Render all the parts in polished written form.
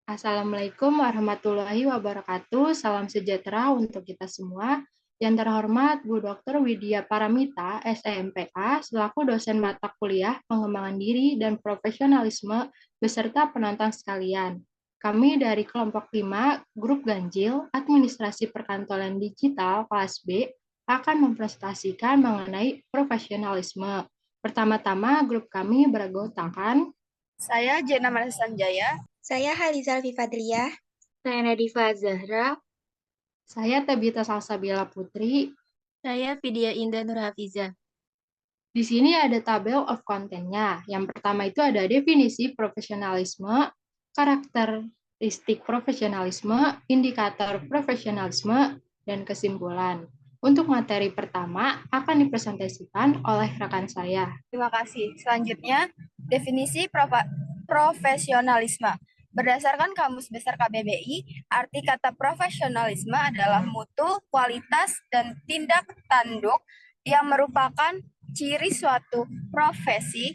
Assalamualaikum warahmatullahi wabarakatuh. Salam sejahtera untuk kita semua. Yang terhormat Bu Dr. Widya Paramita, SEMPA, selaku dosen mata kuliah pengembangan diri dan profesionalisme beserta penonton sekalian. Kami dari kelompok 5, Grup Ganjil, Administrasi Perkantoran Digital, kelas B, akan mempresentasikan mengenai profesionalisme. Pertama-tama, grup kami beranggotakan Saya Jena Sanjaya. Saya Halizal Fadliyah. Saya Nadifa Zahra. Saya Tabita Salsabila Putri. Saya Vidya Indah Nurhafiza. Di sini ada tabel of content-nya. Yang pertama itu ada definisi profesionalisme, karakteristik profesionalisme, indikator profesionalisme, dan kesimpulan. Untuk materi pertama akan dipresentasikan oleh rekan saya. Terima kasih. Selanjutnya, definisi profesionalisme. Berdasarkan Kamus Besar KBBI, arti kata profesionalisme adalah mutu, kualitas, dan tindak tanduk yang merupakan ciri suatu profesi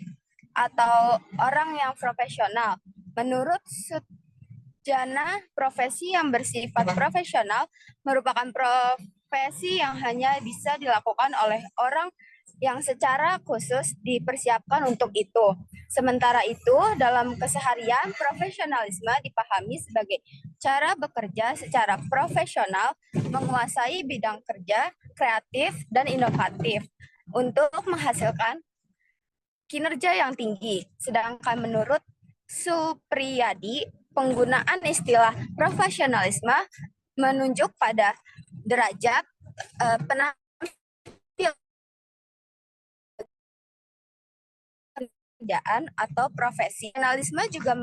atau orang yang profesional. Menurut Sujana, profesi yang bersifat profesional merupakan profesi yang hanya bisa dilakukan oleh orang yang secara khusus dipersiapkan untuk itu. Sementara itu, dalam keseharian, profesionalisme dipahami sebagai cara bekerja secara profesional, menguasai bidang kerja, kreatif, dan inovatif untuk menghasilkan kinerja yang tinggi. Sedangkan menurut Supriyadi, penggunaan istilah profesionalisme menunjuk pada derajat penampilan pekerjaan atau profesi. Profesionalisme juga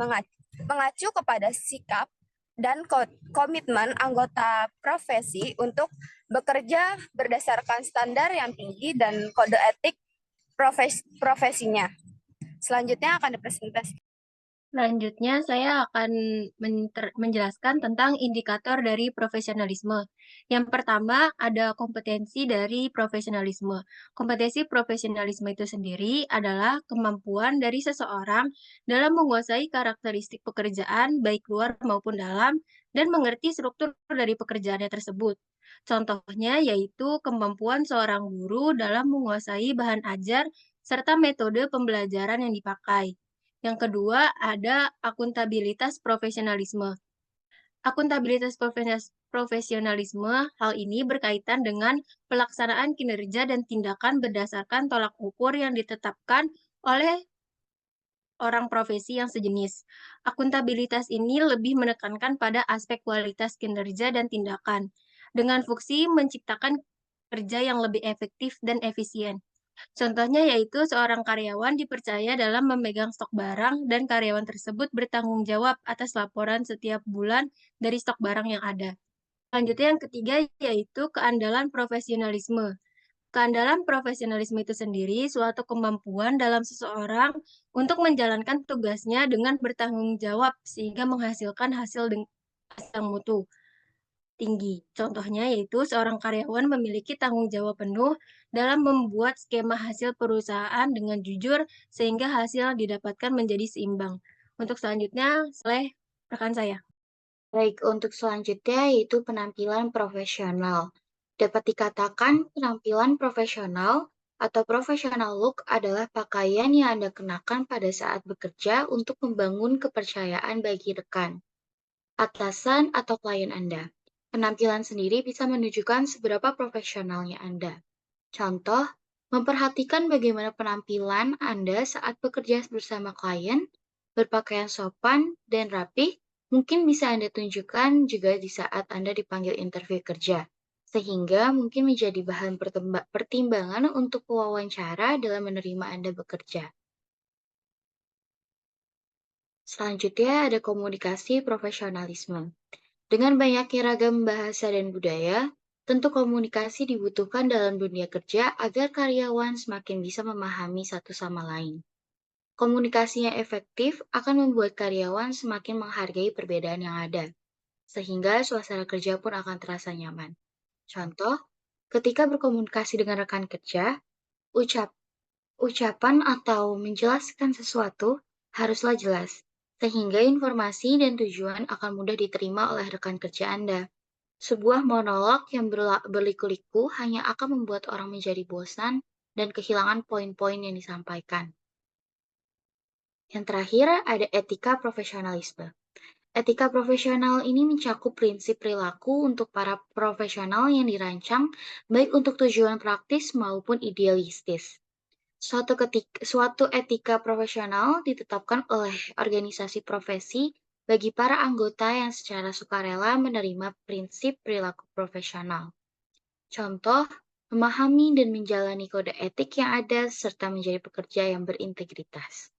mengacu kepada sikap dan komitmen anggota profesi untuk bekerja berdasarkan standar yang tinggi dan kode etik profesinya. Selanjutnya akan dipresentasikan. Selanjutnya, saya akan menjelaskan tentang indikator dari profesionalisme. Yang pertama, ada kompetensi dari profesionalisme. Kompetensi profesionalisme itu sendiri adalah kemampuan dari seseorang dalam menguasai karakteristik pekerjaan, baik luar maupun dalam, dan mengerti struktur dari pekerjaannya tersebut. Contohnya yaitu kemampuan seorang guru dalam menguasai bahan ajar serta metode pembelajaran yang dipakai. Yang kedua, ada akuntabilitas profesionalisme. Akuntabilitas profesionalisme, hal ini berkaitan dengan pelaksanaan kinerja dan tindakan berdasarkan tolak ukur yang ditetapkan oleh orang profesi yang sejenis. Akuntabilitas ini lebih menekankan pada aspek kualitas kinerja dan tindakan, dengan fungsi menciptakan kerja yang lebih efektif dan efisien. Contohnya yaitu seorang karyawan dipercaya dalam memegang stok barang dan karyawan tersebut bertanggung jawab atas laporan setiap bulan dari stok barang yang ada. Selanjutnya yang ketiga yaitu keandalan profesionalisme. Keandalan profesionalisme itu sendiri suatu kemampuan dalam seseorang untuk menjalankan tugasnya dengan bertanggung jawab sehingga menghasilkan hasil yang mutu tinggi. Contohnya yaitu seorang karyawan memiliki tanggung jawab penuh dalam membuat skema hasil perusahaan dengan jujur sehingga hasil yang didapatkan menjadi seimbang. Untuk selanjutnya, oleh rekan saya. Baik, untuk selanjutnya yaitu penampilan profesional. Dapat dikatakan penampilan profesional atau professional look adalah pakaian yang Anda kenakan pada saat bekerja untuk membangun kepercayaan bagi rekan, atasan, atau klien Anda. Penampilan sendiri bisa menunjukkan seberapa profesionalnya Anda. Contoh, memperhatikan bagaimana penampilan Anda saat bekerja bersama klien, berpakaian sopan dan rapih, mungkin bisa Anda tunjukkan juga di saat Anda dipanggil interview kerja, sehingga mungkin menjadi bahan pertimbangan untuk wawancara dalam menerima Anda bekerja. Selanjutnya ada komunikasi profesionalisme. Dengan banyaknya ragam bahasa dan budaya, tentu komunikasi dibutuhkan dalam dunia kerja agar karyawan semakin bisa memahami satu sama lain. Komunikasi yang efektif akan membuat karyawan semakin menghargai perbedaan yang ada, sehingga suasana kerja pun akan terasa nyaman. Contoh, ketika berkomunikasi dengan rekan kerja, ucapan atau menjelaskan sesuatu haruslah jelas, sehingga informasi dan tujuan akan mudah diterima oleh rekan kerja Anda. Sebuah monolog yang berliku-liku hanya akan membuat orang menjadi bosan dan kehilangan poin-poin yang disampaikan. Yang terakhir, ada etika profesionalisme. Etika profesional ini mencakup prinsip perilaku untuk para profesional yang dirancang baik untuk tujuan praktis maupun idealistis. Suatu etika profesional ditetapkan oleh organisasi profesi bagi para anggota yang secara sukarela menerima prinsip perilaku profesional. Contoh, memahami dan menjalani kode etik yang ada serta menjadi pekerja yang berintegritas.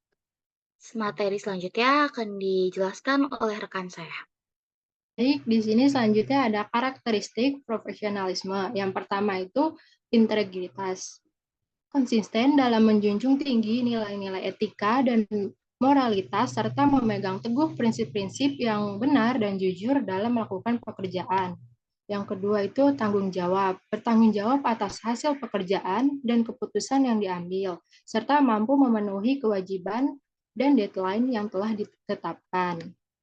Materi selanjutnya akan dijelaskan oleh rekan saya. Baik, di sini selanjutnya ada karakteristik profesionalisme. Yang pertama itu integritas. Konsisten dalam menjunjung tinggi nilai-nilai etika dan moralitas serta memegang teguh prinsip-prinsip yang benar dan jujur dalam melakukan pekerjaan. Yang kedua itu tanggung jawab. Bertanggung jawab atas hasil pekerjaan dan keputusan yang diambil, serta mampu memenuhi kewajiban dan deadline yang telah ditetapkan.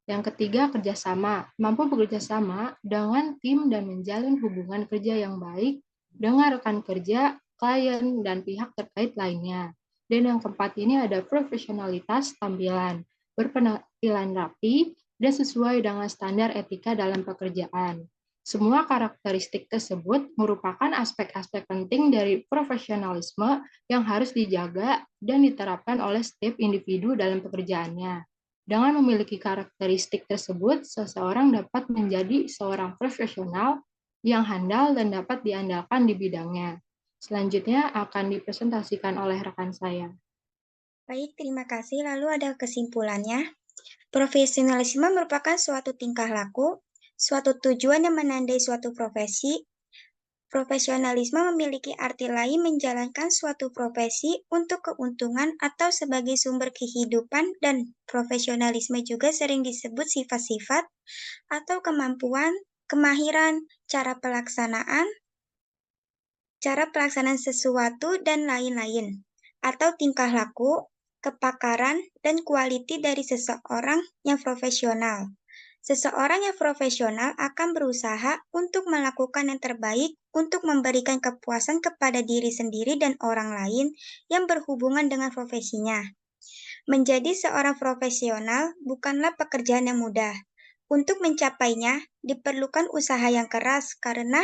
Yang ketiga, kerjasama. Mampu bekerja sama dengan tim dan menjalin hubungan kerja yang baik dengan rekan kerja, klien, dan pihak terkait lainnya. Dan yang keempat ini ada profesionalitas tampilan. Berpenampilan rapi dan sesuai dengan standar etika dalam pekerjaan. Semua karakteristik tersebut merupakan aspek-aspek penting dari profesionalisme yang harus dijaga dan diterapkan oleh setiap individu dalam pekerjaannya. Dengan memiliki karakteristik tersebut, seseorang dapat menjadi seorang profesional yang handal dan dapat diandalkan di bidangnya. Selanjutnya akan dipresentasikan oleh rekan saya. Baik, terima kasih. Lalu ada kesimpulannya. Profesionalisme merupakan suatu tingkah laku, suatu tujuan yang menandai suatu profesi. Profesionalisme memiliki arti lain menjalankan suatu profesi untuk keuntungan atau sebagai sumber kehidupan, dan profesionalisme juga sering disebut sifat-sifat atau kemampuan, kemahiran, cara pelaksanaan sesuatu, dan lain-lain, atau tingkah laku, kepakaran, dan kualiti dari seseorang yang profesional. Seseorang yang profesional akan berusaha untuk melakukan yang terbaik untuk memberikan kepuasan kepada diri sendiri dan orang lain yang berhubungan dengan profesinya. Menjadi seorang profesional bukanlah pekerjaan yang mudah. Untuk mencapainya, diperlukan usaha yang keras karena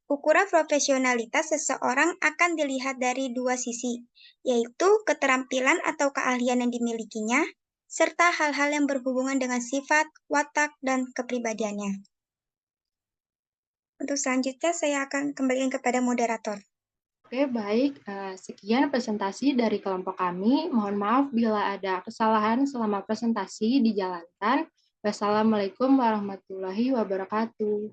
ukuran profesionalitas seseorang akan dilihat dari dua sisi, yaitu keterampilan atau keahlian yang dimilikinya, serta hal-hal yang berhubungan dengan sifat, watak, dan kepribadiannya. Untuk selanjutnya, saya akan kembalikan kepada moderator. Oke, baik. Sekian presentasi dari kelompok kami. Mohon maaf bila ada kesalahan selama presentasi dijalankan. Wassalamualaikum warahmatullahi wabarakatuh.